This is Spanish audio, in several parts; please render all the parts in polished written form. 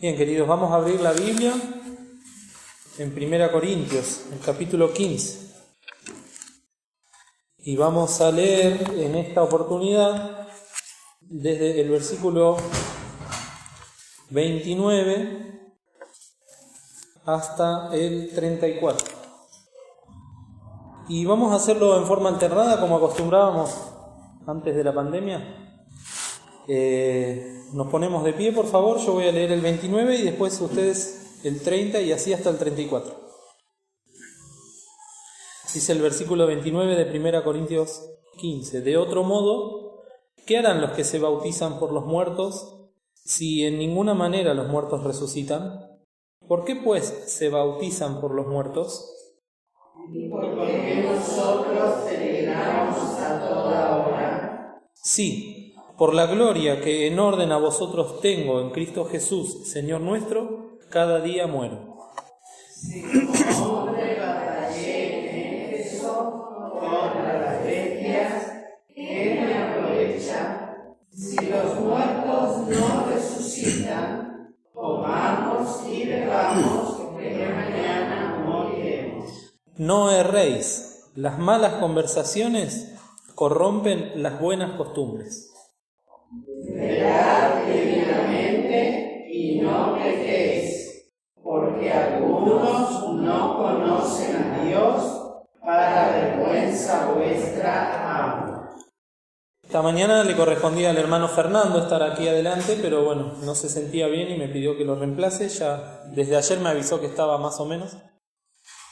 Bien, queridos, vamos a abrir la Biblia en 1 Corintios, el capítulo 15. Y vamos a leer en esta oportunidad desde el versículo 29 hasta el 34. Y vamos a hacerlo en forma alternada como acostumbrábamos antes de la pandemia. Nos ponemos de pie, por favor. Yo voy a leer el 29 y después ustedes el 30 y así hasta el 34. Dice el versículo 29 de 1 Corintios 15. De otro modo, ¿qué harán los que se bautizan por los muertos si en ninguna manera los muertos resucitan? ¿Por qué pues se bautizan por los muertos? Porque nosotros celebramos a toda hora. Sí, por la gloria que en orden a vosotros tengo en Cristo Jesús, Señor nuestro, cada día muero. Si como hombre batallé en Éfeso contra las bestias, ¿qué me aprovecha? Si los muertos no resucitan, comamos y bebamos, que mañana moriremos. No erréis, las malas conversaciones corrompen las buenas costumbres. Velad debidamente y no pequéis, porque algunos no conocen a Dios, para vergüenza vuestra amo. Esta mañana le correspondía al hermano Fernando estar aquí adelante, pero bueno, no se sentía bien y me pidió que lo reemplace. Ya desde ayer me avisó que estaba más o menos.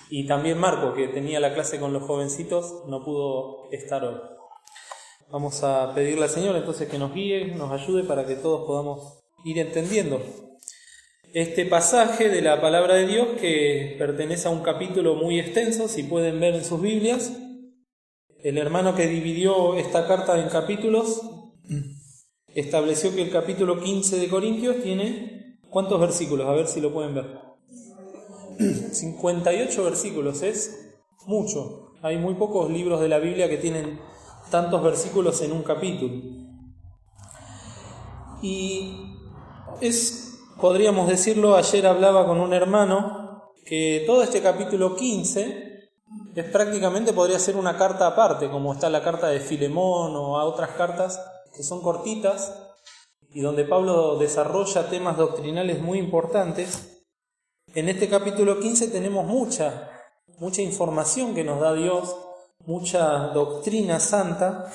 Y también Marco, que tenía la clase con los jovencitos, no pudo estar hoy. Vamos a pedirle al Señor entonces que nos guíe, nos ayude para que todos podamos ir entendiendo este pasaje de la palabra de Dios, que pertenece a un capítulo muy extenso. Si pueden ver en sus Biblias, el hermano que dividió esta carta en capítulos estableció que el capítulo 15 de Corintios tiene ¿cuántos versículos? A ver si lo pueden ver. 58 versículos, es mucho. Hay muy pocos libros de la Biblia que tienen tantos versículos en un capítulo. Y podríamos decirlo, ayer hablaba con un hermano que todo este capítulo 15 es prácticamente, podría ser una carta aparte, como está la carta de Filemón o a otras cartas que son cortitas y donde Pablo desarrolla temas doctrinales muy importantes. En este capítulo 15 tenemos mucha información que nos da Dios, mucha doctrina santa,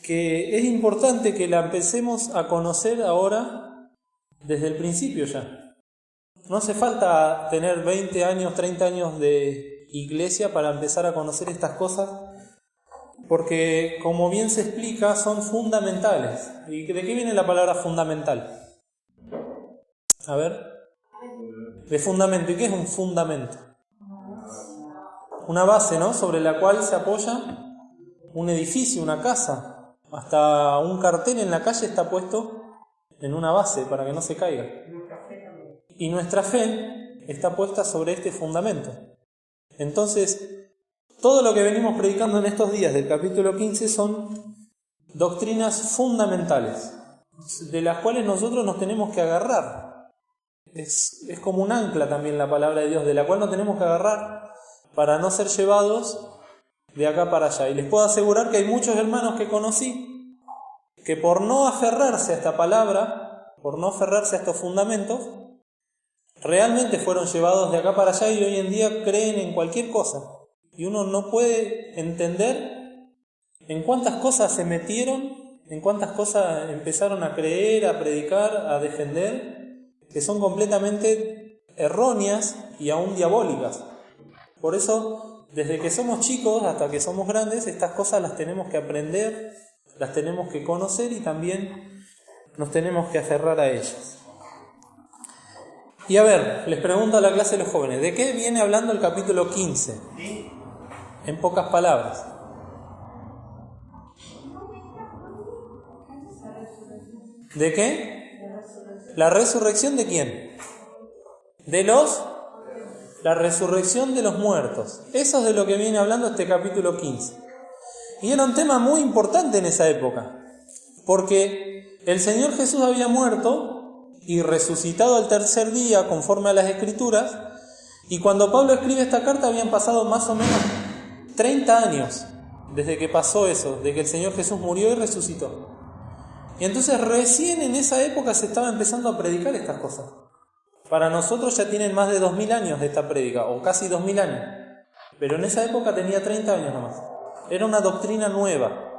que es importante que la empecemos a conocer ahora desde el principio ya. No hace falta tener 20 años, 30 años de iglesia para empezar a conocer estas cosas, porque como bien se explica, son fundamentales. ¿Y de qué viene la palabra fundamental? A ver, de fundamento. ¿Y qué es un fundamento? Una base, ¿no?, sobre la cual se apoya un edificio, una casa. Hasta un cartel en la calle está puesto en una base para que no se caiga. Y nuestra fe está puesta sobre este fundamento. Entonces, todo lo que venimos predicando en estos días del capítulo 15 son doctrinas fundamentales, de las cuales nosotros nos tenemos que agarrar. Es como un ancla también la palabra de Dios, de la cual nos tenemos que agarrar para no ser llevados de acá para allá. Y les puedo asegurar que hay muchos hermanos que conocí que por no aferrarse a esta palabra, por no aferrarse a estos fundamentos, realmente fueron llevados de acá para allá y hoy en día creen en cualquier cosa. Y uno no puede entender en cuántas cosas se metieron, en cuántas cosas empezaron a creer, a predicar, a defender, que son completamente erróneas y aún diabólicas. Por eso, desde que somos chicos hasta que somos grandes, estas cosas las tenemos que aprender, las tenemos que conocer y también nos tenemos que aferrar a ellas. Y a ver, les pregunto a la clase de los jóvenes, ¿de qué viene hablando el capítulo 15? En pocas palabras. ¿De qué? ¿La resurrección de quién? La resurrección de los muertos. Eso es de lo que viene hablando este capítulo 15. Y era un tema muy importante en esa época, porque el Señor Jesús había muerto y resucitado al tercer día conforme a las Escrituras. Y cuando Pablo escribe esta carta habían pasado más o menos 30 años desde que pasó eso, de que el Señor Jesús murió y resucitó. Y entonces recién en esa época se estaba empezando a predicar estas cosas. Para nosotros ya tienen más de 2000 años de esta prédica, o casi 2000 años. Pero en esa época tenía 30 años nomás. Era una doctrina nueva.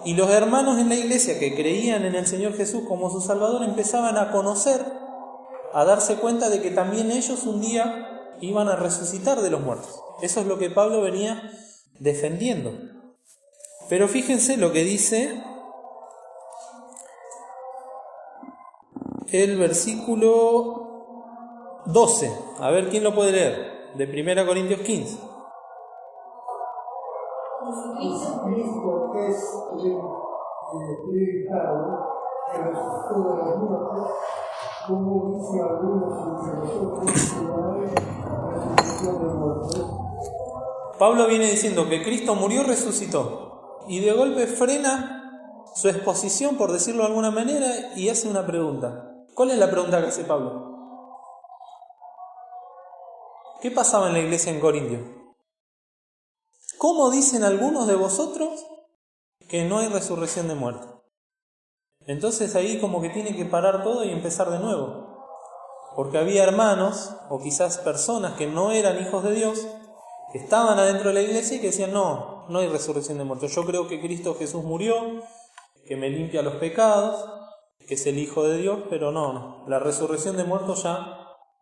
Y los hermanos en la iglesia que creían en el Señor Jesús como su Salvador empezaban a conocer, a darse cuenta de que también ellos un día iban a resucitar de los muertos. Eso es lo que Pablo venía defendiendo. Pero fíjense lo que dice el versículo 12. A ver quién lo puede leer. De 1 Corintios 15. Jesucristo es resucitado, que resucitó de los muertos, como dice algunos entre nosotros que no hay resurrección de muertos. Pablo viene diciendo que Cristo murió y resucitó. Y de golpe frena su exposición, por decirlo de alguna manera, y hace una pregunta. ¿Cuál es la pregunta que hace Pablo? ¿Qué pasaba en la iglesia en Corintio? ¿Cómo dicen algunos de vosotros que no hay resurrección de muertos? Entonces ahí como que tiene que parar todo y empezar de nuevo. Porque había hermanos, o quizás personas que no eran hijos de Dios, que estaban adentro de la iglesia y que decían, no hay resurrección de muertos. Yo creo que Cristo Jesús murió, que me limpia los pecados, que es el Hijo de Dios, pero no. La resurrección de muertos ya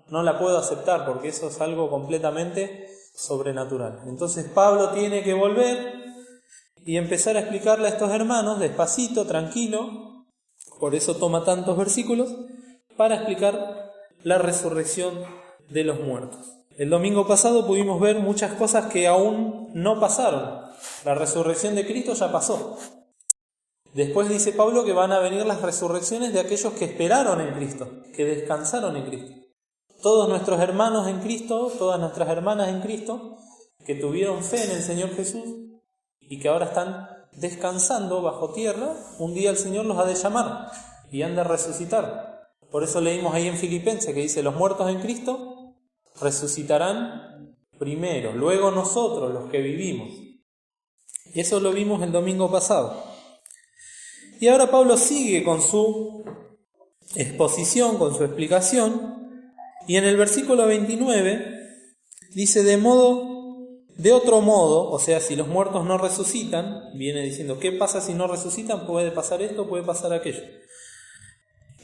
no la puedo aceptar porque eso es algo completamente sobrenatural. Entonces Pablo tiene que volver y empezar a explicarle a estos hermanos despacito, tranquilo, por eso toma tantos versículos, para explicar la resurrección de los muertos. El domingo pasado pudimos ver muchas cosas que aún no pasaron. La resurrección de Cristo ya pasó. Después dice Pablo que van a venir las resurrecciones de aquellos que esperaron en Cristo, que descansaron en Cristo. Todos nuestros hermanos en Cristo, todas nuestras hermanas en Cristo, que tuvieron fe en el Señor Jesús y que ahora están descansando bajo tierra, un día el Señor los ha de llamar y han de resucitar. Por eso leímos ahí en Filipenses que dice, los muertos en Cristo resucitarán primero, luego nosotros, los que vivimos. Y eso lo vimos el domingo pasado. Y ahora Pablo sigue con su exposición, con su explicación. Y en el versículo 29 dice, de otro modo, o sea, si los muertos no resucitan, viene diciendo, ¿qué pasa si no resucitan? Puede pasar esto, puede pasar aquello.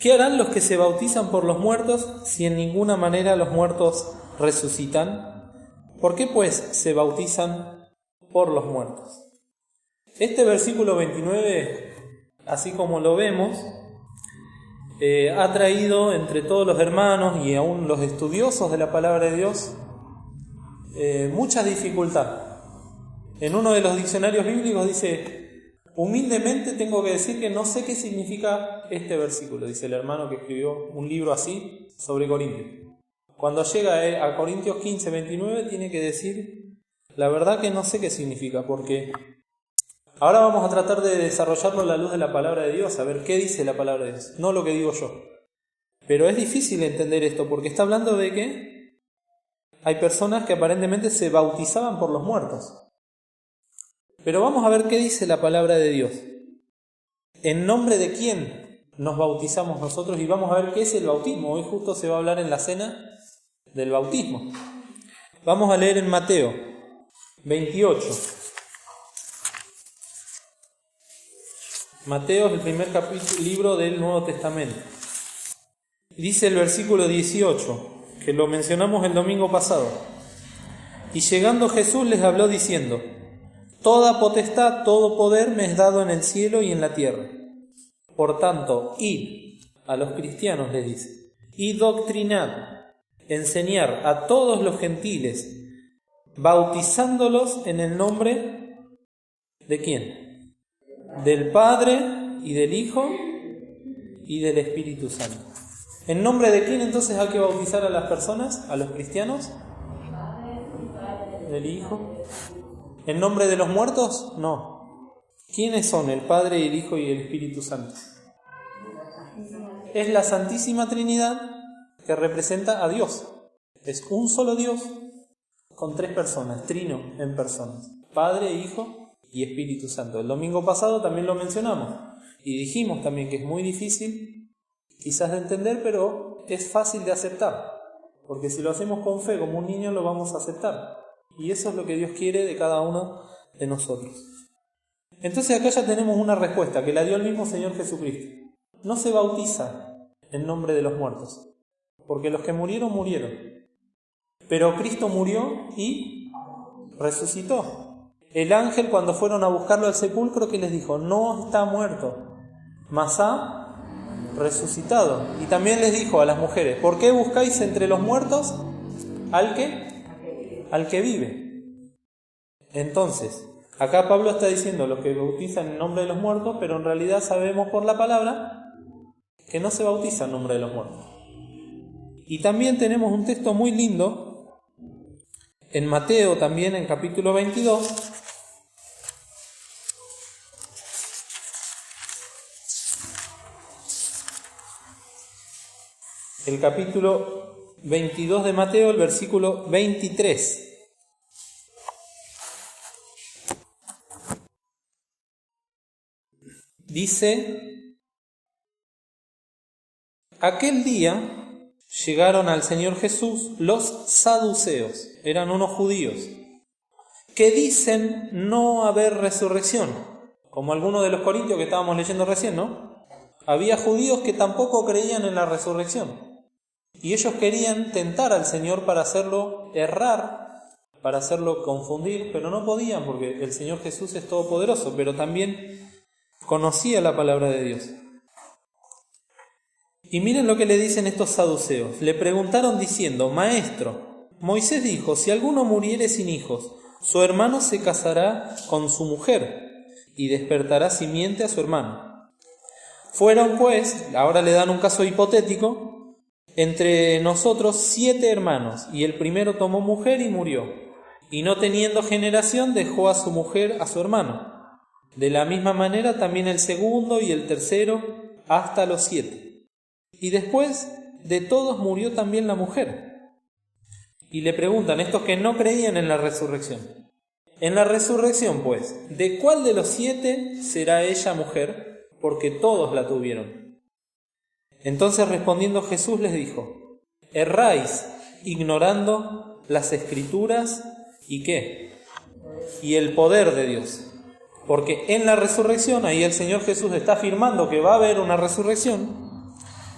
¿Qué harán los que se bautizan por los muertos si en ninguna manera los muertos resucitan? ¿Por qué pues se bautizan por los muertos? Este versículo 29, así como lo vemos, ha traído entre todos los hermanos y aún los estudiosos de la palabra de Dios mucha dificultad. En uno de los diccionarios bíblicos dice, humildemente tengo que decir que no sé qué significa este versículo, dice el hermano que escribió un libro así sobre Corintios. Cuando llega a Corintios 15, 29 tiene que decir, la verdad que no sé qué significa, porque ahora vamos a tratar de desarrollarlo a la luz de la palabra de Dios, a ver qué dice la palabra de Dios, no lo que digo yo. Pero es difícil entender esto, porque está hablando de que hay personas que aparentemente se bautizaban por los muertos. Pero vamos a ver qué dice la palabra de Dios. ¿En nombre de quién nos bautizamos nosotros? Y vamos a ver qué es el bautismo. Hoy justo se va a hablar en la cena del bautismo. Vamos a leer en Mateo 28. Mateo es el primer libro del Nuevo Testamento. Dice el versículo 18, que lo mencionamos el domingo pasado. Y llegando Jesús les habló diciendo, toda potestad, todo poder me es dado en el cielo y en la tierra. Por tanto, id, a los cristianos les dice, y doctrinad, enseñar a todos los gentiles, bautizándolos en el nombre ¿de quién? Del Padre y del Hijo y del Espíritu Santo. ¿En nombre de quién entonces hay que bautizar a las personas, a los cristianos? ¿Del Hijo? ¿En nombre de los muertos? No. ¿Quiénes son el Padre y el Hijo y el Espíritu Santo? es la Santísima Trinidad que representa a Dios. Es un solo Dios con 3 personas, trino en personas, Padre, Hijo y Espíritu Santo. El domingo pasado también lo mencionamos y dijimos también que es muy difícil quizás de entender, pero es fácil de aceptar, porque si lo hacemos con fe como un niño lo vamos a aceptar, y eso es lo que Dios quiere de cada uno de nosotros. Entonces acá ya tenemos una respuesta que la dio el mismo Señor Jesucristo. No se bautiza en nombre de los muertos, porque los que murieron, murieron. Pero Cristo murió y resucitó. El ángel, cuando fueron a buscarlo al sepulcro, ¿qué les dijo? No está muerto, mas ha resucitado. Y también les dijo a las mujeres: ¿por qué buscáis entre los muertos al que vive? Entonces, acá Pablo está diciendo los que bautizan en nombre de los muertos, pero en realidad sabemos por la palabra que no se bautiza en nombre de los muertos. Y también tenemos un texto muy lindo en Mateo, también en capítulo 22, el capítulo 22 de Mateo, el versículo 23. Dice: aquel día llegaron al Señor Jesús los saduceos, eran unos judíos, que dicen no haber resurrección, como algunos de los corintios que estábamos leyendo recién, ¿no? Había judíos que tampoco creían en la resurrección, y ellos querían tentar al Señor para hacerlo errar, para hacerlo confundir, pero no podían, porque el Señor Jesús es todopoderoso, pero también conocía la palabra de Dios. Y miren lo que le dicen estos saduceos. Le preguntaron diciendo: Maestro, Moisés dijo: si alguno muriere sin hijos, su hermano se casará con su mujer y despertará simiente a su hermano. Fueron pues, ahora le dan un caso hipotético, entre nosotros 7 hermanos, y el primero tomó mujer y murió, y no teniendo generación dejó a su mujer a su hermano. De la misma manera también el segundo y el tercero, hasta los 7. Y después de todos murió también la mujer. Y le preguntan estos que no creían en la resurrección: en la resurrección, pues, ¿de cuál de los 7 será ella mujer? Porque todos la tuvieron. Entonces respondiendo Jesús les dijo: erráis ignorando las Escrituras y ¿qué? Y el poder de Dios. Porque en la resurrección, ahí el Señor Jesús está afirmando que va a haber una resurrección.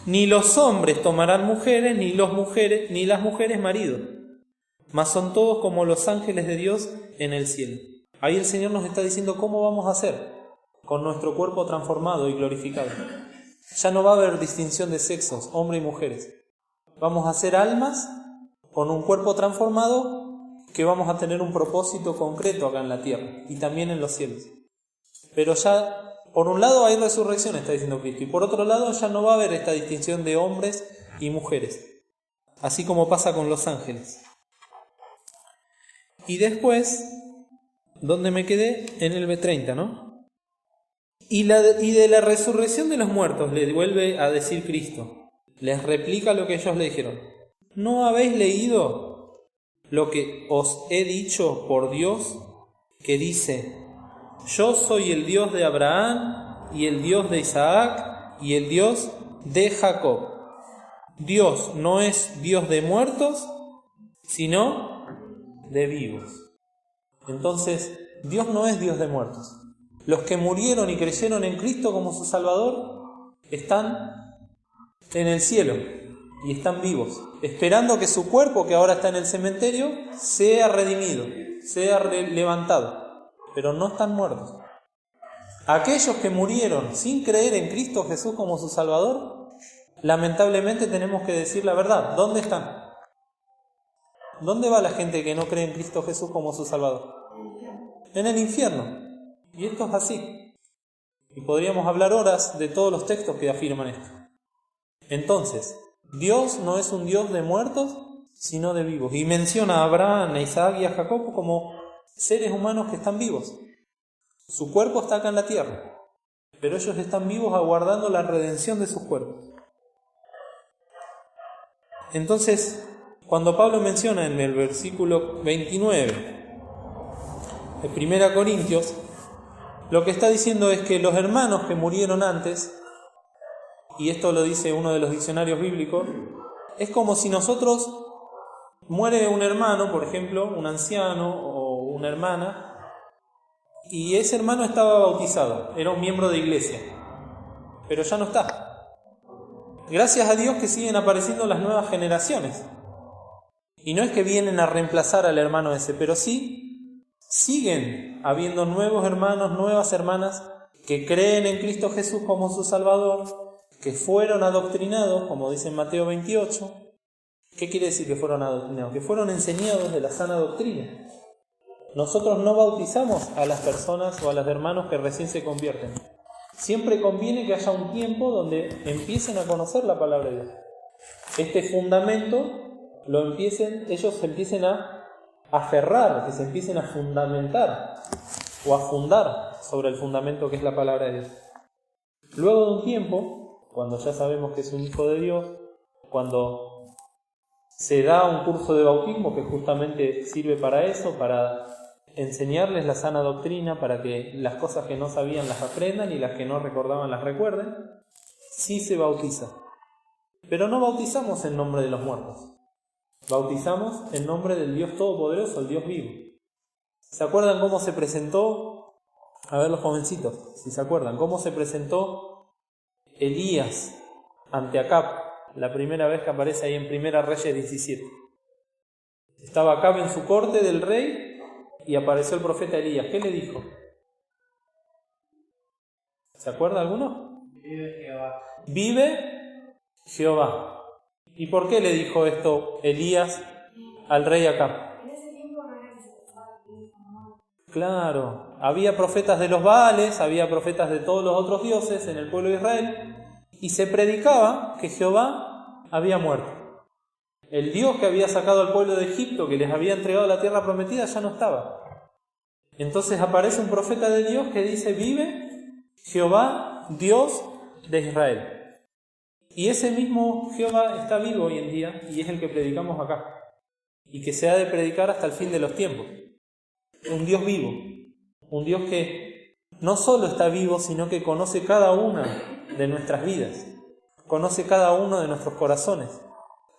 Ni los hombres tomarán mujeres, ni las mujeres maridos, mas son todos como los ángeles de Dios en el cielo. Ahí el Señor nos está diciendo cómo vamos a hacer con nuestro cuerpo transformado y glorificado. Ya no va a haber distinción de sexos, hombres y mujeres. Vamos a ser almas con un cuerpo transformado que vamos a tener un propósito concreto acá en la tierra y también en los cielos. Pero ya, por un lado hay resurrección, está diciendo Cristo, y por otro lado ya no va a haber esta distinción de hombres y mujeres, así como pasa con los ángeles. Y después, ¿dónde me quedé? En el B30, ¿no? Y de la resurrección de los muertos le vuelve a decir Cristo, les replica lo que ellos le dijeron: ¿no habéis leído lo que os he dicho por Dios, que dice: yo soy el Dios de Abraham, y el Dios de Isaac, y el Dios de Jacob? Dios no es Dios de muertos, sino de vivos. Entonces, Dios no es Dios de muertos. Los que murieron y creyeron en Cristo como su Salvador están en el cielo y están vivos, esperando que su cuerpo, que ahora está en el cementerio, sea redimido, sea levantado. Pero no están muertos. Aquellos que murieron sin creer en Cristo Jesús como su Salvador, lamentablemente tenemos que decir la verdad. ¿Dónde están? ¿Dónde va la gente que no cree en Cristo Jesús como su Salvador? En el infierno. Y esto es así. Y podríamos hablar horas de todos los textos que afirman esto. Entonces, Dios no es un Dios de muertos, sino de vivos. Y menciona a Abraham, a Isaac y a Jacob como seres humanos que están vivos. Su cuerpo está acá en la tierra, pero ellos están vivos aguardando la redención de sus cuerpos. Entonces, cuando Pablo menciona en el versículo 29 de 1 Corintios, lo que está diciendo es que los hermanos que murieron antes, y esto lo dice uno de los diccionarios bíblicos, es como si nosotros muere un hermano, por ejemplo, un anciano o una hermana, y ese hermano estaba bautizado, era un miembro de iglesia, pero ya no está. Gracias a Dios que siguen apareciendo las nuevas generaciones. Y no es que vienen a reemplazar al hermano ese, pero sí siguen habiendo nuevos hermanos, nuevas hermanas que creen en Cristo Jesús como su Salvador, que fueron adoctrinados, como dice en Mateo 28. ¿Qué quiere decir que fueron adoctrinados? Que fueron enseñados de la sana doctrina. Nosotros no bautizamos a las personas o a los hermanos que recién se convierten. Siempre conviene que haya un tiempo donde empiecen a conocer la palabra de Dios. Este fundamento ellos se empiecen a aferrar, que se empiecen a fundamentar o a fundar sobre el fundamento que es la palabra de Dios. Luego de un tiempo, cuando ya sabemos que es un hijo de Dios, cuando se da un curso de bautismo que justamente sirve para eso, para enseñarles la sana doctrina, para que las cosas que no sabían las aprendan y las que no recordaban las recuerden, sí se bautiza. Pero no bautizamos en nombre de los muertos. Bautizamos en nombre del Dios Todopoderoso, el Dios vivo. ¿Se acuerdan cómo se presentó? A ver los jovencitos, si se acuerdan, cómo se presentó Elías ante Acab, la primera vez que aparece ahí en 1 Reyes 17. Estaba Acab en su corte del rey y apareció el profeta Elías. ¿Qué le dijo? ¿Se acuerda alguno? Vive Jehová. Vive Jehová. ¿Y por qué le dijo esto Elías al rey Acab? Claro, había profetas de los Baales, había profetas de todos los otros dioses en el pueblo de Israel, y se predicaba que Jehová había muerto. El Dios que había sacado al pueblo de Egipto, que les había entregado la tierra prometida, ya no estaba. Entonces aparece un profeta de Dios que dice: vive Jehová, Dios de Israel. Y ese mismo Jehová está vivo hoy en día y es el que predicamos acá, y que se ha de predicar hasta el fin de los tiempos. Un Dios vivo, un Dios que no solo está vivo, sino que conoce cada una de nuestras vidas, conoce cada uno de nuestros corazones,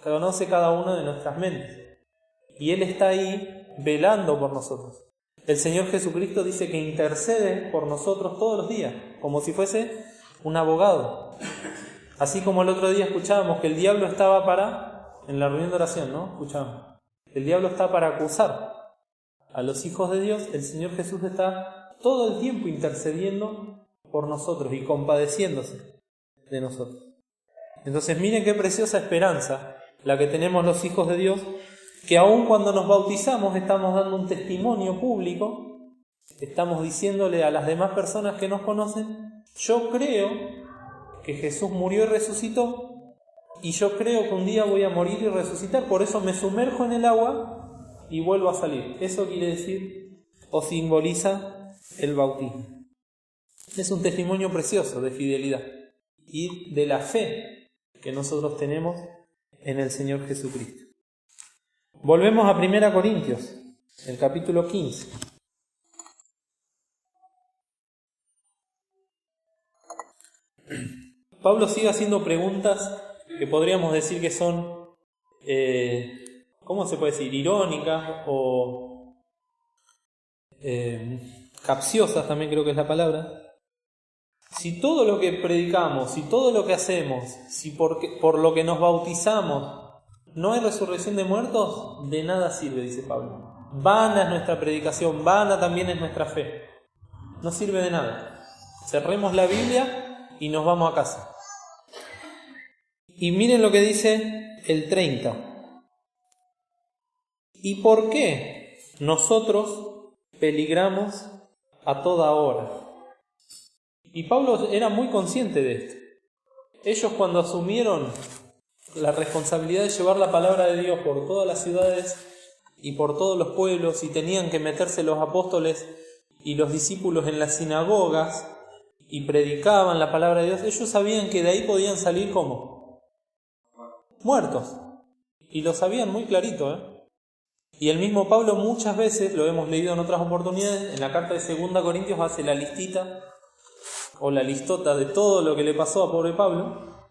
conoce cada una de nuestras mentes, y Él está ahí velando por nosotros. El Señor Jesucristo dice que intercede por nosotros todos los días, como si fuese un abogado. Así como el otro día escuchábamos que el diablo estaba en la reunión de oración, ¿no? Escuchábamos. El diablo está para acusar a los hijos de Dios. El Señor Jesús está todo el tiempo intercediendo por nosotros y compadeciéndose de nosotros. Entonces miren qué preciosa esperanza la que tenemos los hijos de Dios, que aun cuando nos bautizamos estamos dando un testimonio público, estamos diciéndole a las demás personas que nos conocen: yo creo que Jesús murió y resucitó, y yo creo que un día voy a morir y resucitar, por eso me sumerjo en el agua y vuelvo a salir. Eso quiere decir o simboliza el bautismo. Es un testimonio precioso de fidelidad y de la fe que nosotros tenemos en el Señor Jesucristo. Volvemos a 1 Corintios, el capítulo 15. Pablo sigue haciendo preguntas que podríamos decir que son, ¿cómo se puede decir? Irónicas o capciosas, también creo que es la palabra. Si todo lo que predicamos, si todo lo que hacemos, si por lo que nos bautizamos no hay resurrección de muertos, de nada sirve, dice Pablo. Vana es nuestra predicación, vana también es nuestra fe. No sirve de nada. Cerremos la Biblia y nos vamos a casa. Y miren lo que dice el 30. ¿Y por qué nosotros peligramos a toda hora? Y Pablo era muy consciente de esto. Ellos, cuando asumieron la responsabilidad de llevar la palabra de Dios por todas las ciudades y por todos los pueblos, y tenían que meterse los apóstoles y los discípulos en las sinagogas y predicaban la palabra de Dios, ellos sabían que de ahí podían salir ¿cómo? Muertos. y lo sabían muy clarito, Y el mismo Pablo muchas veces, lo hemos leído en otras oportunidades, en la carta de 2 Corintios hace la listita o la listota de todo lo que le pasó a pobre Pablo.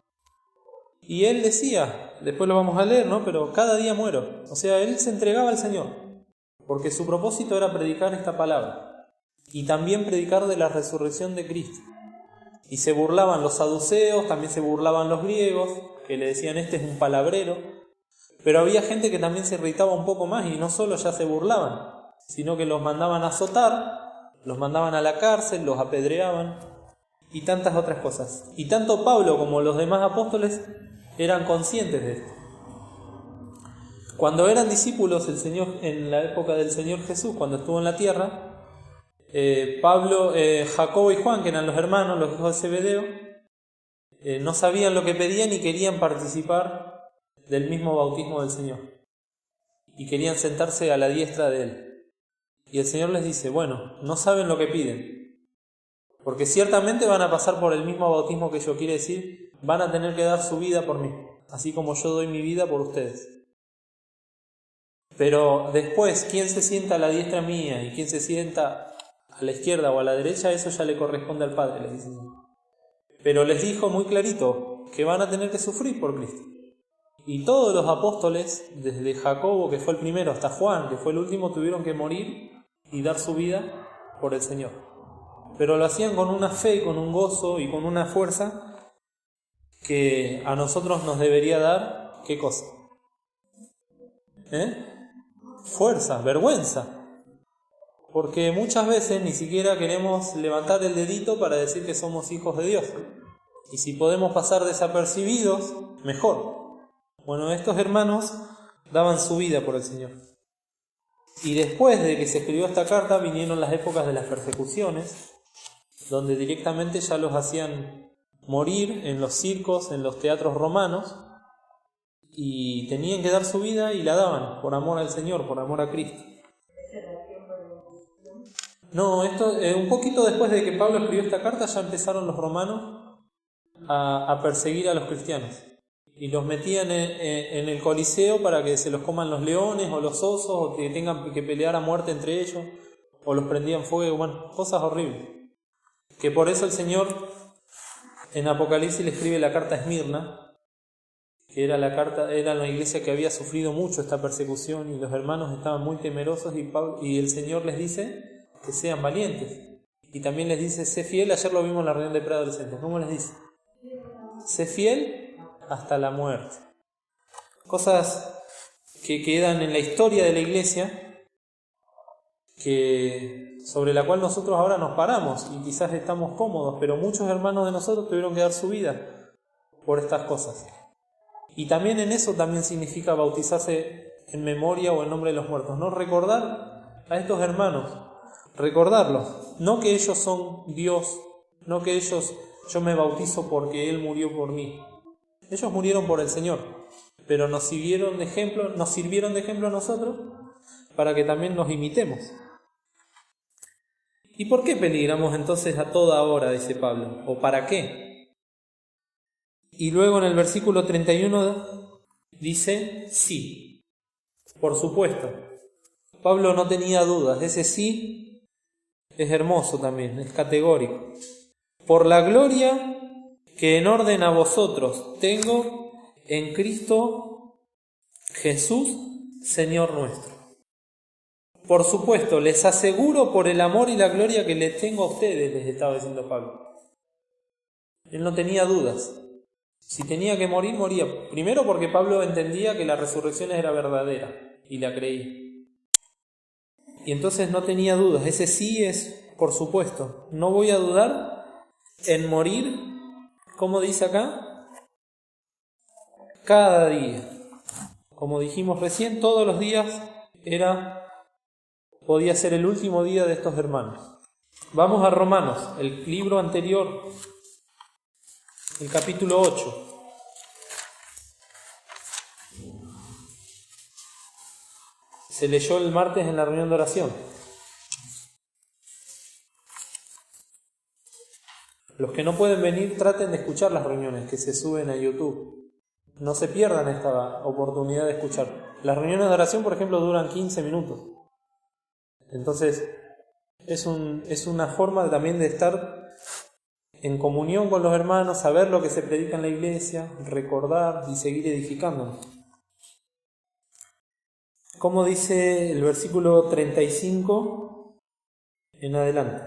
Y él decía, después lo vamos a leer, ¿no? Pero cada día muero. O sea, él se entregaba al Señor, porque su propósito era predicar esta palabra y también predicar de la resurrección de Cristo. Y se burlaban los saduceos, también se burlaban los griegos, que le decían este es un palabrero. Pero había gente que también se irritaba un poco más y no solo ya se burlaban, sino que los mandaban a azotar, los mandaban a la cárcel, los apedreaban y tantas otras cosas. Y tanto Pablo como los demás apóstoles eran conscientes de esto. Cuando eran discípulos el Señor, en la época del Señor Jesús, cuando estuvo en la tierra, Pablo, Jacobo y Juan, que eran los hermanos, los hijos de Zebedeo, no sabían lo que pedían y querían participar del mismo bautismo del Señor. Y querían sentarse a la diestra de Él. Y el Señor les dice, bueno, no saben lo que piden, porque ciertamente van a pasar por el mismo bautismo que yo, quiere decir, van a tener que dar su vida por mí, así como yo doy mi vida por ustedes. Pero después, ¿quién se sienta a la diestra mía y quién se sienta a la izquierda o a la derecha? Eso ya le corresponde al Padre, les dice. Pero les dijo muy clarito que van a tener que sufrir por Cristo. Y todos los apóstoles, desde Jacobo, que fue el primero, hasta Juan, que fue el último, tuvieron que morir y dar su vida por el Señor. Pero lo hacían con una fe, con un gozo y con una fuerza que a nosotros nos debería dar, ¿qué cosa? Fuerza, vergüenza. Porque muchas veces ni siquiera queremos levantar el dedito para decir que somos hijos de Dios. Y si podemos pasar desapercibidos, mejor. Bueno, estos hermanos daban su vida por el Señor. Y después de que se escribió esta carta vinieron las épocas de las persecuciones, donde directamente ya los hacían morir en los circos, en los teatros romanos, y tenían que dar su vida y la daban por amor al Señor, por amor a Cristo. No, esto un poquito después de que Pablo escribió esta carta ya empezaron los romanos a perseguir a los cristianos y los metían en el Coliseo para que se los coman los leones o los osos, o que tengan que pelear a muerte entre ellos, o los prendían fuego, bueno, cosas horribles. Que por eso el Señor en Apocalipsis le escribe la carta a Esmirna, que era la iglesia que había sufrido mucho esta persecución y los hermanos estaban muy temerosos y el Señor les dice que sean valientes. Y también les dice, sé fiel. Ayer lo vimos en la reunión de preadolescentes. ¿Cómo les dice? Sé fiel hasta la muerte. Cosas que quedan en la historia de la iglesia, sobre la cual nosotros ahora nos paramos y quizás estamos cómodos, pero muchos hermanos de nosotros tuvieron que dar su vida por estas cosas. Y también en eso también significa bautizarse en memoria o en nombre de los muertos, ¿no? Recordar a estos hermanos, recordarlos, no que ellos son Dios, no que yo me bautizo porque Él murió por mí. Ellos murieron por el Señor, pero nos sirvieron de ejemplo a nosotros para que también nos imitemos. ¿Y por qué peligramos entonces a toda hora, dice Pablo? ¿O para qué? Y luego en el versículo 31 dice, sí, por supuesto. Pablo no tenía dudas, ese sí es hermoso también, es categórico. Por la gloria que en orden a vosotros tengo en Cristo Jesús, Señor nuestro. Por supuesto, les aseguro por el amor y la gloria que les tengo a ustedes, les estaba diciendo Pablo. Él no tenía dudas. Si tenía que morir, moría. Primero porque Pablo entendía que la resurrección era verdadera y la creía. Y entonces no tenía dudas. Ese sí es, por supuesto. No voy a dudar en morir, ¿cómo dice acá? Cada día. Como dijimos recién, todos los días podía ser el último día de estos hermanos. Vamos a Romanos, el libro anterior, el capítulo 8. Se leyó el martes en la reunión de oración. Los que no pueden venir, traten de escuchar las reuniones que se suben a YouTube. no se pierdan esta oportunidad de escuchar. Las reuniones de oración, por ejemplo, duran 15 minutos. Entonces, es una forma también de estar en comunión con los hermanos, saber lo que se predica en la iglesia, recordar y seguir edificándonos. Como dice el versículo 35 en adelante.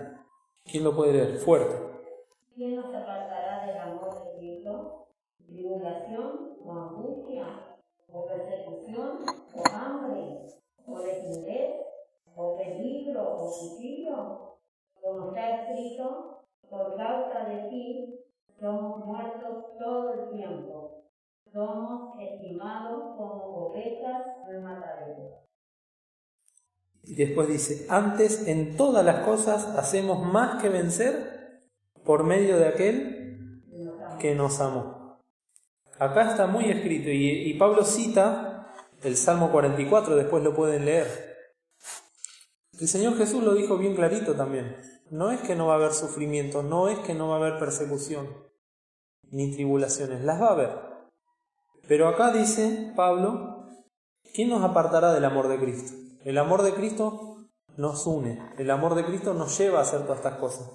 ¿Quién lo puede leer? Fuerte. ¿Quién nos apartará del amor de Cristo? ¿Tribulación o angustia? ¿O persecución? ¿O hambre? ¿O desnudez? ¿O peligro? ¿O cuchillo? Como está escrito, por causa de ti somos muertos todo el tiempo. Somos estimados como ovejas de matadero. Y después dice, antes en todas las cosas hacemos más que vencer por medio de aquel que nos amó. Acá está muy escrito y Pablo cita el Salmo 44, después lo pueden leer. El Señor Jesús lo dijo bien clarito también. No es que no va a haber sufrimiento, no es que no va a haber persecución, ni tribulaciones, las va a haber. Pero acá dice Pablo, ¿quién nos apartará del amor de Cristo? El amor de Cristo nos une, el amor de Cristo nos lleva a hacer todas estas cosas.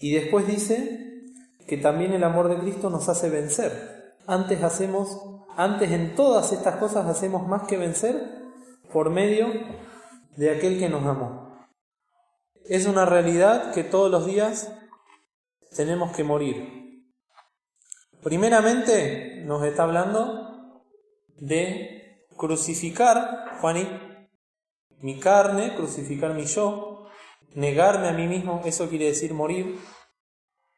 Y después dice que también el amor de Cristo nos hace vencer. Antes en todas estas cosas hacemos más que vencer por medio de aquel que nos amó. Es una realidad que todos los días tenemos que morir. Primeramente nos está hablando de crucificar, Juaní, mi carne, crucificar mi yo, negarme a mí mismo, eso quiere decir morir.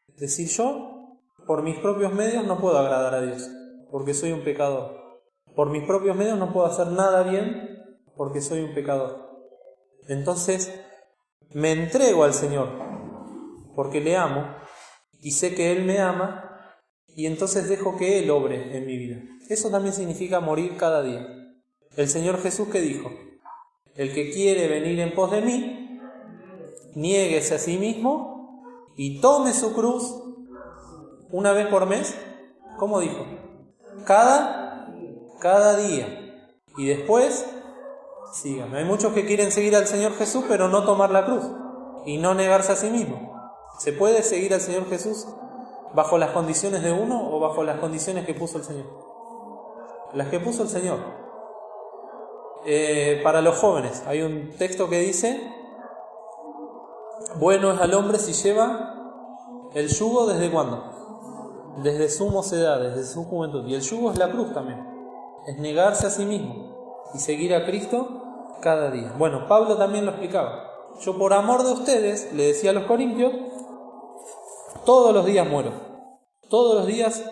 Es decir, yo por mis propios medios no puedo agradar a Dios, porque soy un pecador. Por mis propios medios no puedo hacer nada bien, porque soy un pecador. Entonces, me entrego al Señor, porque le amo, y sé que Él me ama, y entonces dejo que Él obre en mi vida. Eso también significa morir cada día. El Señor Jesús, ¿qué dijo? El que quiere venir en pos de mí, niéguese a sí mismo y tome su cruz una vez por mes. ¿Cómo dijo? Cada día. Y después, síganme. Hay muchos que quieren seguir al Señor Jesús, pero no tomar la cruz y no negarse a sí mismo. ¿Se puede seguir al Señor Jesús bajo las condiciones de uno o bajo las condiciones que puso el Señor? Las que puso el Señor. Para los jóvenes hay un texto que dice: bueno es al hombre si lleva el yugo ¿desde cuándo? Desde su mocedad, desde su juventud. Y el yugo es la cruz también, es negarse a sí mismo y seguir a Cristo cada día. Bueno, Pablo también lo explicaba. Yo por amor de ustedes, le decía a los corintios, todos los días muero. Todos los días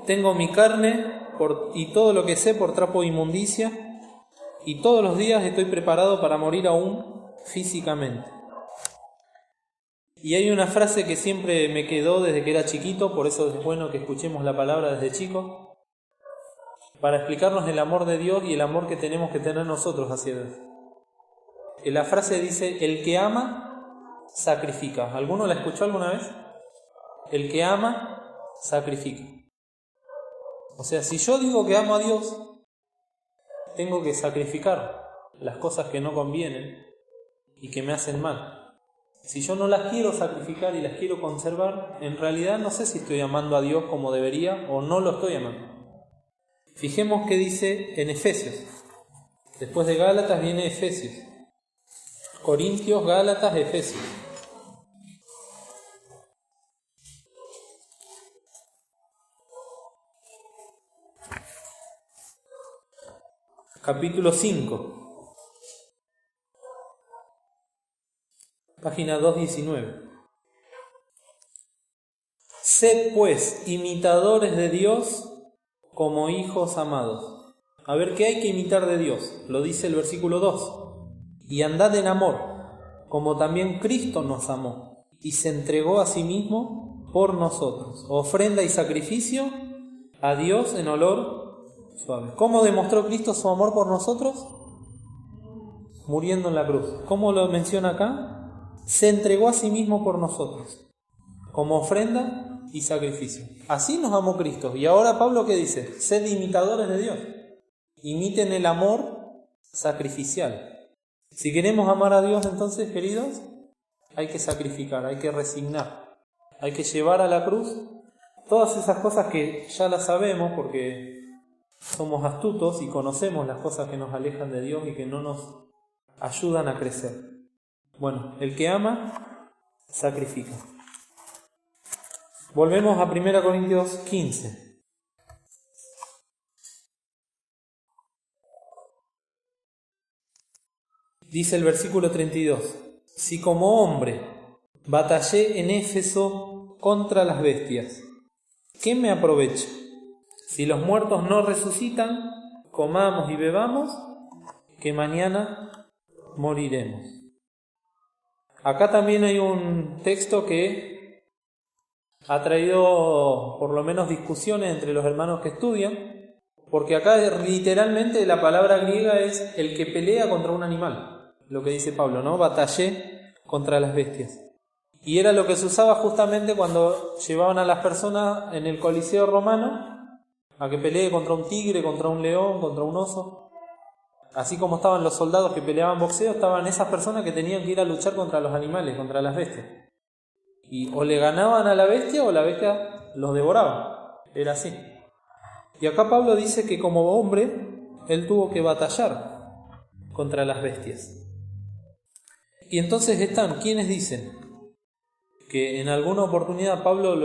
tengo mi carne y todo lo que sé por trapo de inmundicia. Y todos los días estoy preparado para morir aún físicamente. Y hay una frase que siempre me quedó desde que era chiquito, por eso es bueno que escuchemos la palabra desde chico, para explicarnos el amor de Dios y el amor que tenemos que tener nosotros hacia Dios. La frase dice: el que ama, sacrifica. ¿Alguno la escuchó alguna vez? El que ama, sacrifica. O sea, si yo digo que amo a Dios, tengo que sacrificar las cosas que no convienen y que me hacen mal. Si yo no las quiero sacrificar y las quiero conservar, en realidad no sé si estoy amando a Dios como debería o no lo estoy amando. Fijemos qué dice en Efesios. Después de Gálatas viene Efesios. Corintios, Gálatas, Efesios. Capítulo 5, página 219. Sed pues imitadores de Dios como hijos amados. A ver, ¿qué hay que imitar de Dios? Lo dice el versículo 2. Y andad en amor, como también Cristo nos amó y se entregó a sí mismo por nosotros, ofrenda y sacrificio a Dios en olor suave. ¿Cómo demostró Cristo su amor por nosotros? Muriendo en la cruz. ¿Cómo lo menciona acá? Se entregó a sí mismo por nosotros, como ofrenda y sacrificio. Así nos amó Cristo. Y ahora Pablo, ¿qué dice? Sed imitadores de Dios. Imiten el amor sacrificial. Si queremos amar a Dios, entonces, queridos, hay que sacrificar, hay que resignar, hay que llevar a la cruz todas esas cosas que ya las sabemos porque somos astutos y conocemos las cosas que nos alejan de Dios y que no nos ayudan a crecer. Bueno, el que ama, sacrifica. Volvemos a 1 Corintios 15. Dice el versículo 32, si como hombre batallé en Éfeso contra las bestias, ¿qué me aprovecho? Si los muertos no resucitan, comamos y bebamos, que mañana moriremos. Acá también hay un texto que ha traído por lo menos discusiones entre los hermanos que estudian, porque acá literalmente la palabra griega es el que pelea contra un animal. Lo que dice Pablo, ¿no? Batallé contra las bestias. Y era lo que se usaba justamente cuando llevaban a las personas en el Coliseo romano a que pelee contra un tigre, contra un león, contra un oso. Así como estaban los soldados que peleaban boxeo, estaban esas personas que tenían que ir a luchar contra los animales, contra las bestias. Y o le ganaban a la bestia o la bestia los devoraba. Era así. Y acá Pablo dice que como hombre, él tuvo que batallar contra las bestias. Y entonces están quienes dicen que en alguna oportunidad Pablo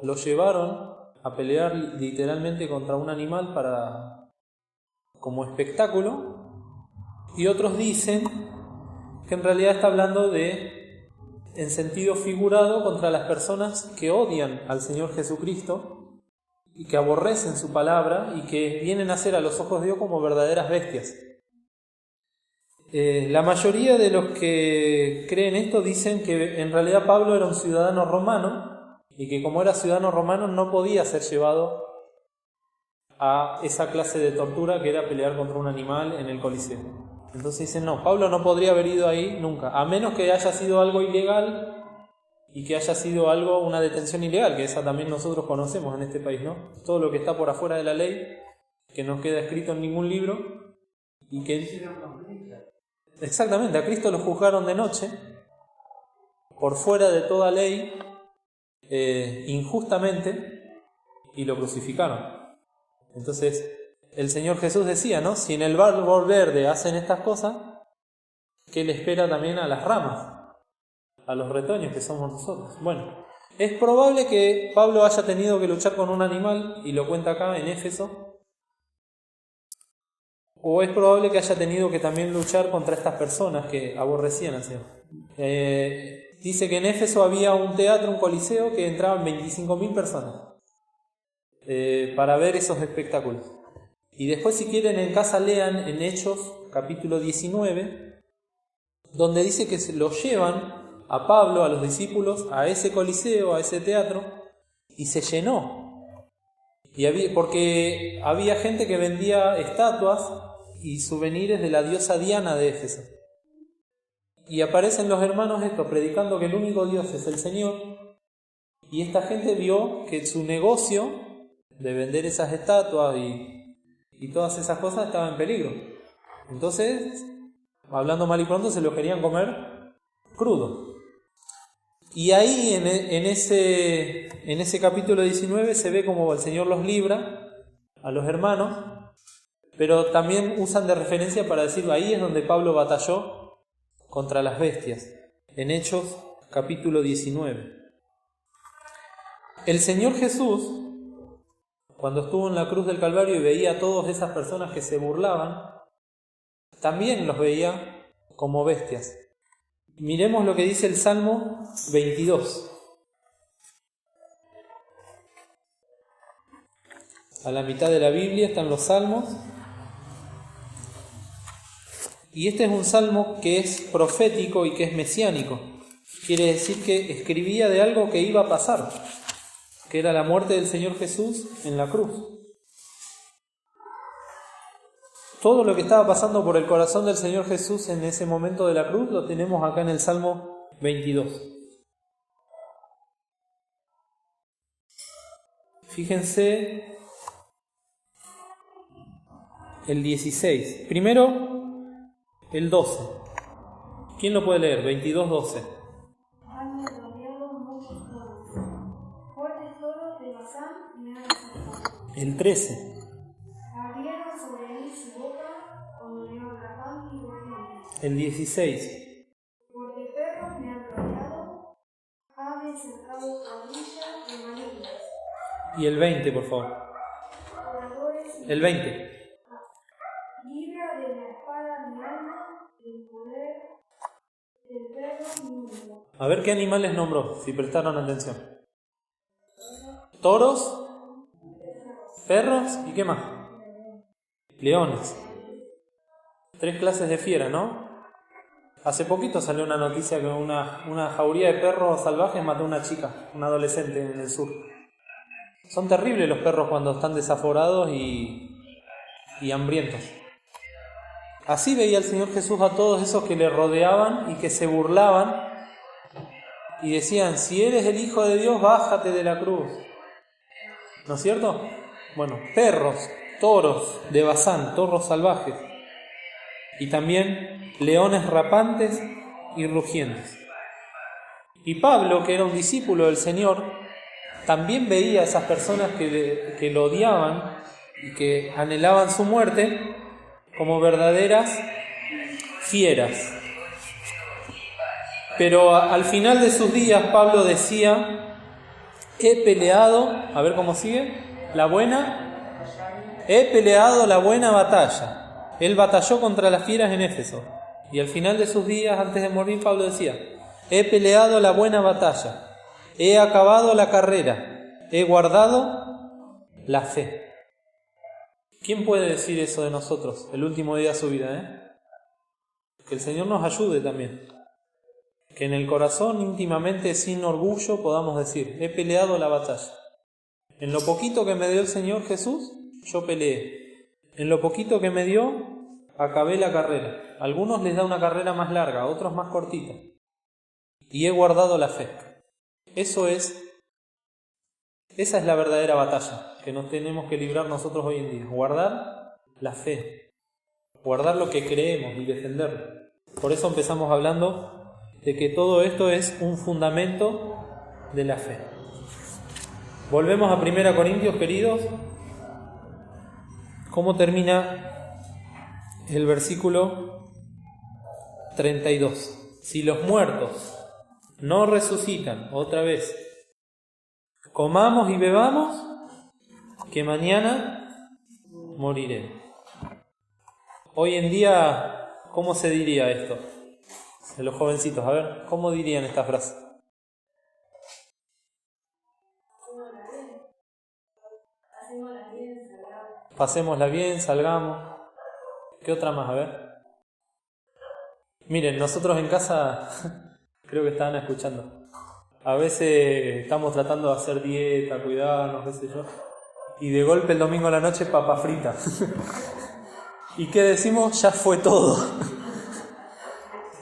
lo llevaron a pelear literalmente contra un animal como espectáculo, y otros dicen que en realidad está hablando en sentido figurado, contra las personas que odian al Señor Jesucristo y que aborrecen su palabra y que vienen a ser a los ojos de Dios como verdaderas bestias. La mayoría de los que creen esto dicen que en realidad Pablo era un ciudadano romano y que como era ciudadano romano no podía ser llevado a esa clase de tortura que era pelear contra un animal en el Coliseo. Entonces dicen, no, Pablo no podría haber ido ahí nunca, a menos que haya sido algo ilegal y que haya sido una detención ilegal, que esa también nosotros conocemos en este país, ¿no? Todo lo que está por afuera de la ley, que no queda escrito en ningún libro y que... Exactamente, a Cristo lo juzgaron de noche, por fuera de toda ley, injustamente, y lo crucificaron. Entonces, el Señor Jesús decía, ¿no? Si en el árbol verde hacen estas cosas, ¿qué le espera también a las ramas? A los retoños que somos nosotros. Bueno, es probable que Pablo haya tenido que luchar con un animal, y lo cuenta acá en Éfeso, o es probable que haya tenido que también luchar contra estas personas que aborrecían al Señor. Dice que en Éfeso había un teatro, un coliseo, que entraban 25.000 personas para ver esos espectáculos. Y después, si quieren, en casa lean en Hechos, capítulo 19, donde dice que se lo llevan a Pablo, a los discípulos, a ese coliseo, a ese teatro, y se llenó. Porque había gente que vendía estatuas y souvenirs de la diosa Diana de Éfeso. Y aparecen los hermanos predicando que el único Dios es el Señor, y esta gente vio que su negocio de vender esas estatuas y todas esas cosas estaba en peligro. Entonces, hablando mal y pronto, se lo querían comer crudo. Y ahí en ese capítulo 19 se ve como el Señor los libra a los hermanos, pero también usan de referencia para decir, ahí es donde Pablo batalló contra las bestias, en Hechos capítulo 19. El Señor Jesús, cuando estuvo en la cruz del Calvario y veía a todas esas personas que se burlaban, también los veía como bestias. Miremos lo que dice el Salmo 22. A la mitad de la Biblia están los salmos. Y este es un salmo que es profético y que es mesiánico. Quiere decir que escribía de algo que iba a pasar, que era la muerte del Señor Jesús en la cruz. Todo lo que estaba pasando por el corazón del Señor Jesús en ese momento de la cruz lo tenemos acá en el Salmo 22. Fíjense el 16. Primero, el 12. ¿Quién lo puede leer? 22:12. Han rodeado muchos toros. Fuertes toros de Basán me han asaltado. El 13. Abrieron sobre mí su boca con león rapante y rugiente. El 16. Porque perros me han rodeado, aves cercado cuadrillas de malignos. Y el 20, por favor. Oradores y El 20. libra de la espada mi alma, el poder del perro mi mundo. A ver qué animales nombró, si prestaron atención. Toros, perros y qué más. Leones. 3 clases de fiera, ¿no? Hace poquito salió una noticia que una jauría de perros salvajes mató a una chica, una adolescente en el sur. Son terribles los perros cuando están desaforados y hambrientos. Así veía el Señor Jesús a todos esos que le rodeaban y que se burlaban y decían: si eres el Hijo de Dios, bájate de la cruz. ¿No es cierto? Bueno, perros, toros de Basán, toros salvajes, y también leones rapantes y rugientes. Y Pablo, que era un discípulo del Señor, también veía a esas personas que lo odiaban y que anhelaban su muerte como verdaderas fieras. Pero al final de sus días Pablo decía: he peleado, a ver cómo sigue, he peleado la buena batalla. Él batalló contra las fieras en Éfeso. Y al final de sus días, antes de morir, Pablo decía: he peleado la buena batalla, he acabado la carrera, he guardado la fe. ¿Quién puede decir eso de nosotros el último día de su vida? Que el Señor nos ayude también. Que en el corazón, íntimamente, sin orgullo, podamos decir: he peleado la batalla. En lo poquito que me dio el Señor Jesús, yo peleé. En lo poquito que me dio, acabé la carrera. A algunos les da una carrera más larga, a otros más cortita. Y he guardado la fe. Esa es la verdadera batalla que nos tenemos que librar nosotros hoy en día. Guardar la fe. Guardar lo que creemos y defenderlo. Por eso empezamos hablando de que todo esto es un fundamento de la fe. Volvemos a 1 Corintios, queridos. ¿Cómo termina el versículo 32? Si los muertos no resucitan, otra vez, comamos y bebamos, que mañana moriremos. Hoy en día, ¿cómo se diría esto? De los jovencitos, a ver, ¿cómo dirían esta frase? Pasémosla bien, salgamos. ¿Qué otra más? A ver. Miren, nosotros en casa, creo que estaban escuchando. A veces estamos tratando de hacer dieta, cuidarnos, qué sé yo. Y de golpe el domingo a la noche, papa frita. ¿Y qué decimos? Ya fue todo.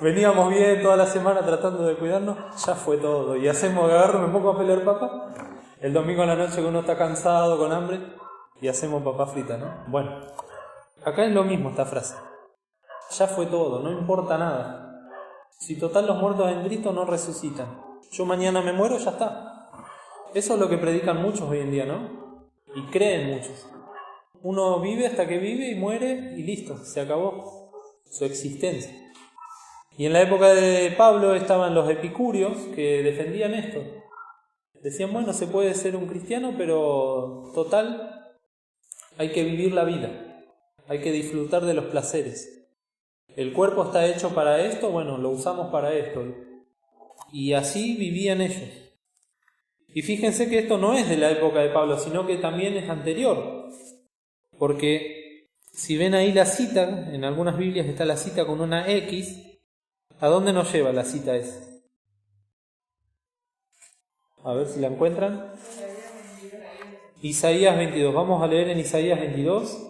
Veníamos bien toda la semana tratando de cuidarnos, ya fue todo. Y agarro, me pongo a pelar papa. El domingo a la noche que uno está cansado, con hambre, y hacemos papa frita, ¿no? Bueno, acá es lo mismo esta frase. Ya fue todo, no importa nada. Si total los muertos en Cristo no resucitan. Yo mañana me muero, ya está. Eso es lo que predican muchos hoy en día, ¿no? Y creen muchos. Uno vive hasta que vive y muere y listo, se acabó su existencia. Y en la época de Pablo estaban los epicúreos que defendían esto. Decían, bueno, se puede ser un cristiano, pero total, hay que vivir la vida. Hay que disfrutar de los placeres. El cuerpo está hecho para esto, bueno, lo usamos para esto. Y así vivían ellos. Y fíjense que esto no es de la época de Pablo, sino que también es anterior. Porque si ven ahí la cita, en algunas Biblias está la cita con una X, ¿a dónde nos lleva la cita esa? A ver si la encuentran. Isaías 22. Vamos a leer en Isaías 22.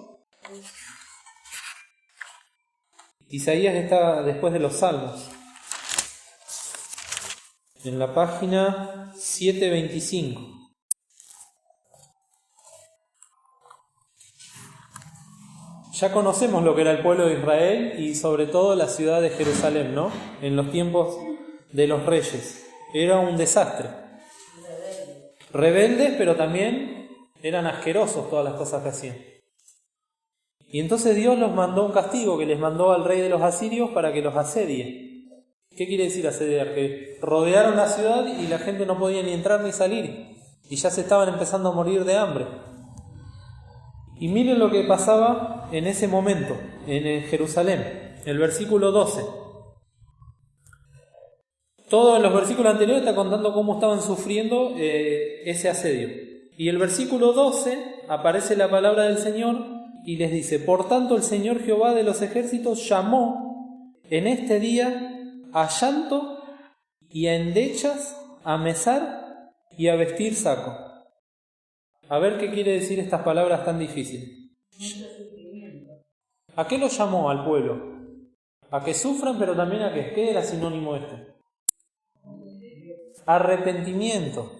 Isaías está después de los Salmos. En la página 725. Ya conocemos lo que era el pueblo de Israel y sobre todo la ciudad de Jerusalén, ¿no? En los tiempos de los reyes. Era un desastre. Rebeldes, pero también eran asquerosos todas las cosas que hacían. Y entonces Dios los mandó un castigo, que les mandó al rey de los asirios para que los asedie. ¿Qué quiere decir asediar? Que rodearon la ciudad y la gente no podía ni entrar ni salir. Y ya se estaban empezando a morir de hambre. Y miren lo que pasaba en ese momento, en Jerusalén, el versículo 12. Todo en los versículos anteriores está contando cómo estaban sufriendo ese asedio. Y el versículo 12 aparece la palabra del Señor y les dice: por tanto el Señor Jehová de los ejércitos llamó en este día a llanto y a endechas, a mesar y a vestir saco. A ver qué quiere decir estas palabras tan difíciles. ¿A qué lo llamó al pueblo? A que sufran, pero también a que... ¿Qué era sinónimo este? Arrepentimiento.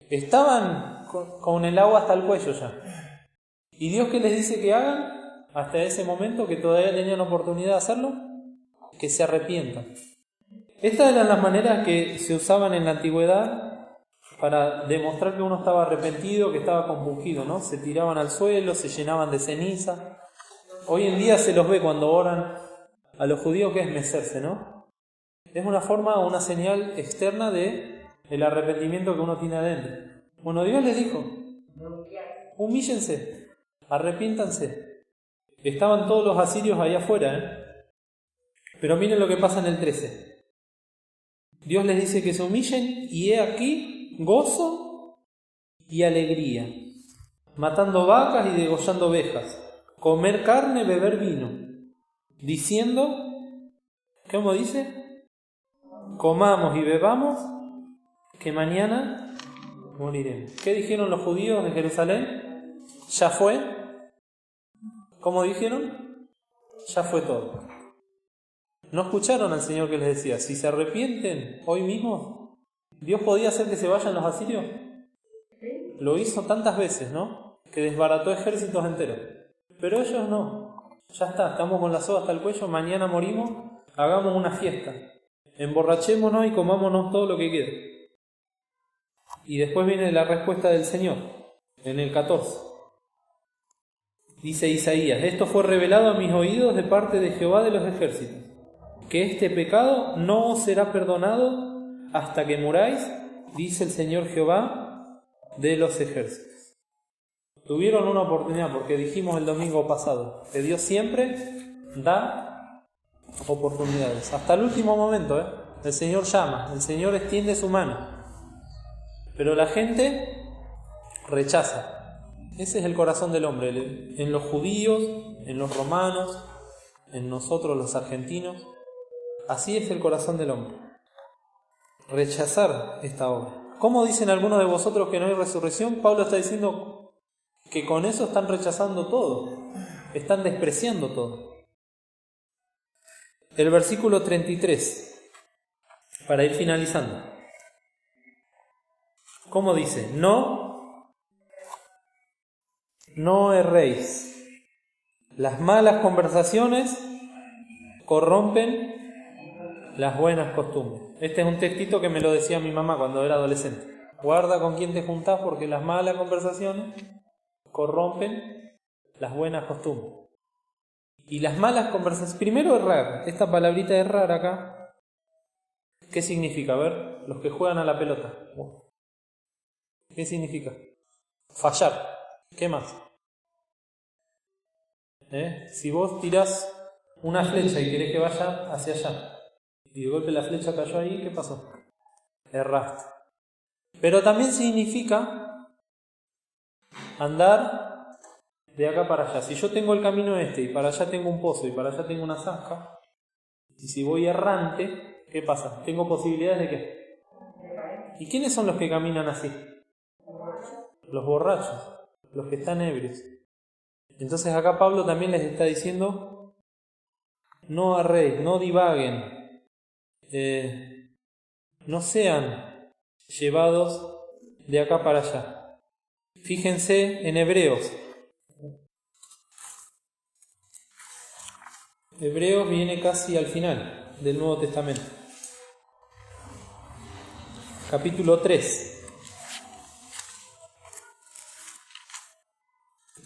Estaban con el agua hasta el cuello ya. ¿Y Dios qué les dice que hagan? Hasta ese momento que todavía tenían oportunidad de hacerlo, que se arrepientan. Estas eran las maneras que se usaban en la antigüedad para demostrar que uno estaba arrepentido, que estaba compungido, ¿no? Se tiraban al suelo, se llenaban de ceniza. Hoy en día se los ve cuando oran a los judíos, que es mecerse, ¿no? Es una forma, una señal externa de el arrepentimiento que uno tiene adentro. Bueno, Dios les dijo: humíllense, arrepiéntanse. Estaban todos los asirios allá afuera, ¿eh? Pero miren lo que pasa en el 13. Dios les dice que se humillen y he aquí gozo y alegría, matando vacas y degollando ovejas, comer carne, beber vino, diciendo, ¿cómo dice? Comamos y bebamos, que mañana moriremos. ¿Qué dijeron los judíos de Jerusalén? ¿Ya fue? ¿Cómo dijeron? Ya fue todo. ¿No escucharon al Señor que les decía: si se arrepienten hoy mismo, Dios podía hacer que se vayan los asirios? Lo hizo tantas veces, ¿no? Que desbarató ejércitos enteros. Pero ellos no. Ya está, estamos con la soga hasta el cuello, mañana morimos, hagamos una fiesta. Emborrachémonos y comámonos todo lo que quede. Y después viene la respuesta del Señor, en el 14. Dice Isaías: esto fue revelado a mis oídos de parte de Jehová de los ejércitos, que este pecado no os será perdonado hasta que muráis, dice el Señor Jehová de los ejércitos. Tuvieron una oportunidad, porque dijimos el domingo pasado que Dios siempre da oportunidades. Hasta el último momento, el Señor llama, el Señor extiende su mano. Pero la gente rechaza. Ese es el corazón del hombre. En los judíos, en los romanos, en nosotros los argentinos. Así es el corazón del hombre. Rechazar esta obra. ¿Cómo dicen algunos de vosotros que no hay resurrección? Pablo está diciendo que con eso están rechazando todo, están despreciando todo. El versículo 33, para ir finalizando. ¿Cómo dice? No erréis. Las malas conversaciones corrompen las buenas costumbres. Este es un textito que me lo decía mi mamá cuando era adolescente. Guarda con quién te juntás, porque las malas conversaciones corrompen las buenas costumbres. Y las malas conversaciones, primero errar, esta palabrita errar acá, ¿qué significa? A ver, los que juegan a la pelota, ¿qué significa? Fallar. ¿Qué más? Si vos tirás una flecha y querés que vaya hacia allá, y de golpe la flecha cayó ahí, ¿qué pasó? Erraste. Pero también significa andar de acá para allá. Si yo tengo el camino y para allá tengo un pozo y para allá tengo una zanja, y si voy errante, ¿qué pasa? Tengo posibilidades de ¿qué? ¿Y quiénes son los que caminan así? Los borrachos, los que están ebrios. Entonces acá Pablo también les está diciendo: no arréis, no divaguen, no sean llevados de acá para allá. Fíjense en Hebreos. Hebreos viene casi al final del Nuevo Testamento. Capítulo 3.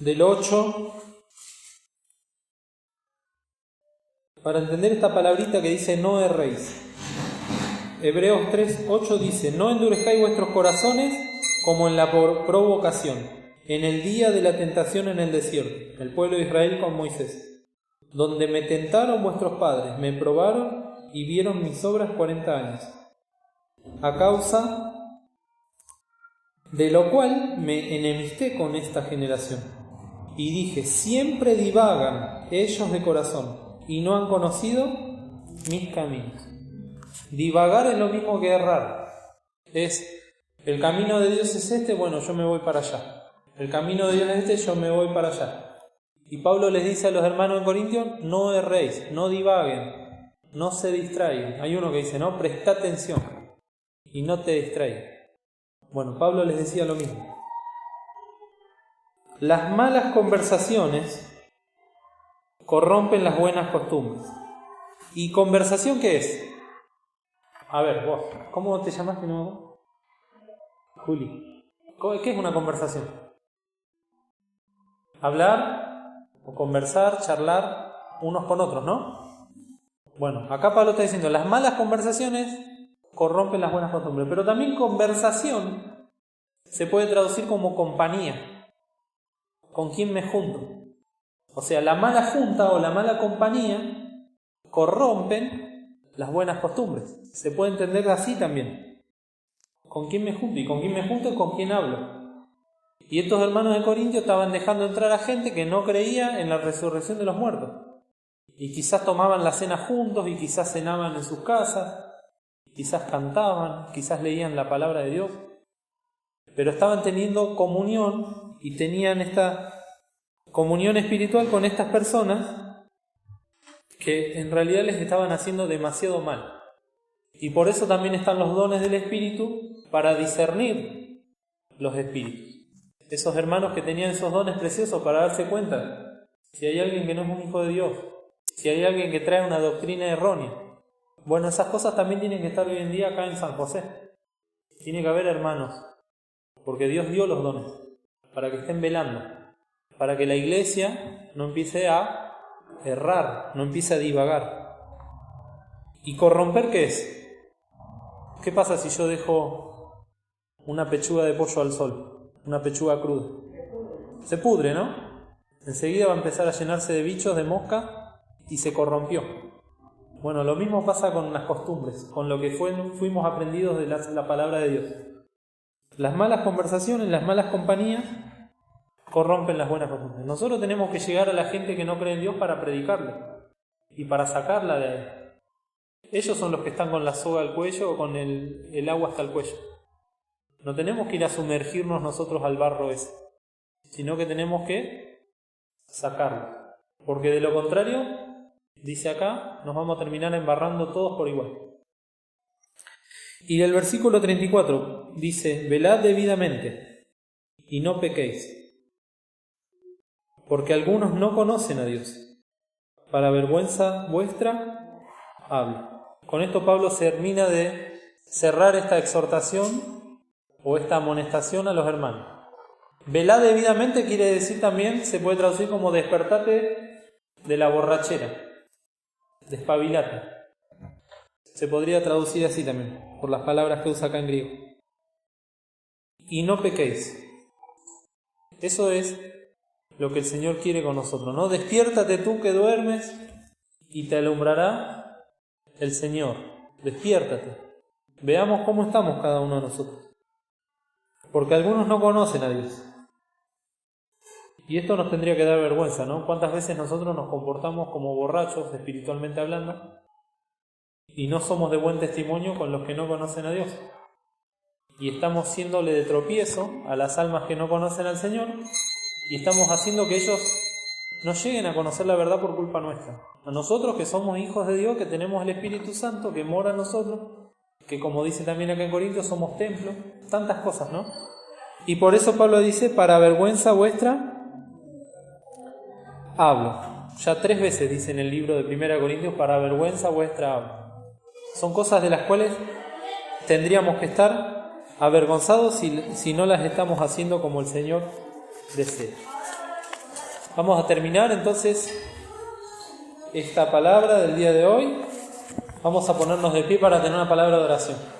Del 8, para entender esta palabrita que dice no erréis. Hebreos 3, 8 dice: no endurezcáis vuestros corazones como en la provocación, en el día de la tentación en el desierto, el pueblo de Israel con Moisés, donde me tentaron vuestros padres, me probaron y vieron mis obras 40 años, a causa de lo cual me enemisté con esta generación. Y dije: siempre divagan ellos de corazón y no han conocido mis caminos. Divagar es lo mismo que errar. Es el camino de Dios es este, bueno, yo me voy para allá. El camino de Dios es este, yo me voy para allá. Y Pablo les dice a los hermanos en Corintios: no erréis, no divaguen, no se distraigan. Hay uno que dice: no, presta atención y no te distraigas. Bueno, Pablo les decía lo mismo. Las malas conversaciones corrompen las buenas costumbres. ¿Y conversación qué es? A ver, vos, ¿cómo te llamaste de nuevo? Juli. ¿Qué es una conversación? Hablar o conversar, charlar unos con otros, ¿no? Bueno, acá Pablo está diciendo: las malas conversaciones corrompen las buenas costumbres. Pero también conversación se puede traducir como compañía. ¿Con quién me junto? O sea, la mala junta o la mala compañía corrompen las buenas costumbres. Se puede entender así también. ¿Con quién me junto? Y con quién me junto, con quién hablo. Y estos hermanos de Corintios estaban dejando entrar a gente que no creía en la resurrección de los muertos. Y quizás tomaban la cena juntos, y quizás cenaban en sus casas, quizás cantaban, quizás leían la palabra de Dios. Pero estaban teniendo comunión y tenían esta comunión espiritual con estas personas que en realidad les estaban haciendo demasiado mal. Y por eso también están los dones del Espíritu, para discernir los espíritus. Esos hermanos que tenían esos dones preciosos para darse cuenta si hay alguien que no es un hijo de Dios, si hay alguien que trae una doctrina errónea. Bueno, esas cosas también tienen que estar hoy en día acá en San José. Tiene que haber hermanos, porque Dios dio los dones para que estén velando, para que la iglesia no empiece a errar, no empiece a divagar. ¿Y corromper qué es? ¿Qué pasa si yo dejo una pechuga de pollo al sol, una pechuga cruda? Se pudre, ¿no? Enseguida va a empezar a llenarse de bichos, de mosca, y se corrompió. Bueno, lo mismo pasa con las costumbres, con lo que fuimos aprendidos de la palabra de Dios. Las malas conversaciones, las malas compañías corrompen las buenas costumbres. Nosotros tenemos que llegar a la gente que no cree en Dios para predicarle y para sacarla de ahí. Ellos son los que están con la soga al cuello o con el agua hasta el cuello. No tenemos que ir a sumergirnos nosotros al barro ese, sino que tenemos que sacarlo. Porque de lo contrario, dice acá, nos vamos a terminar embarrando todos por igual. Y del versículo 34 dice: velad debidamente y no pequéis, porque algunos no conocen a Dios. Para vergüenza vuestra hablo. Con esto Pablo termina de cerrar esta exhortación o esta amonestación a los hermanos. Velad debidamente quiere decir también, se puede traducir como despertate de la borrachera, despabilate. Se podría traducir así también, por las palabras que usa acá en griego. Y no pequéis. Eso es lo que el Señor quiere con nosotros, ¿no? Despiértate tú que duermes y te alumbrará el Señor. Despiértate. Veamos cómo estamos cada uno de nosotros. Porque algunos no conocen a Dios. Y esto nos tendría que dar vergüenza, ¿no? ¿Cuántas veces nosotros nos comportamos como borrachos, espiritualmente hablando, y no somos de buen testimonio con los que no conocen a Dios? Y estamos siéndole de tropiezo a las almas que no conocen al Señor, y estamos haciendo que ellos no lleguen a conocer la verdad por culpa nuestra. A nosotros que somos hijos de Dios, que tenemos el Espíritu Santo que mora en nosotros, que como dice también acá en Corintios, somos templo, tantas cosas, ¿no? Y por eso Pablo dice: para vergüenza vuestra hablo. Ya 3 veces dice en el libro de 1 Corintios, para vergüenza vuestra. Son cosas de las cuales tendríamos que estar avergonzados si no las estamos haciendo como el Señor desea. Vamos a terminar entonces esta palabra del día de hoy. Vamos a ponernos de pie para tener una palabra de oración.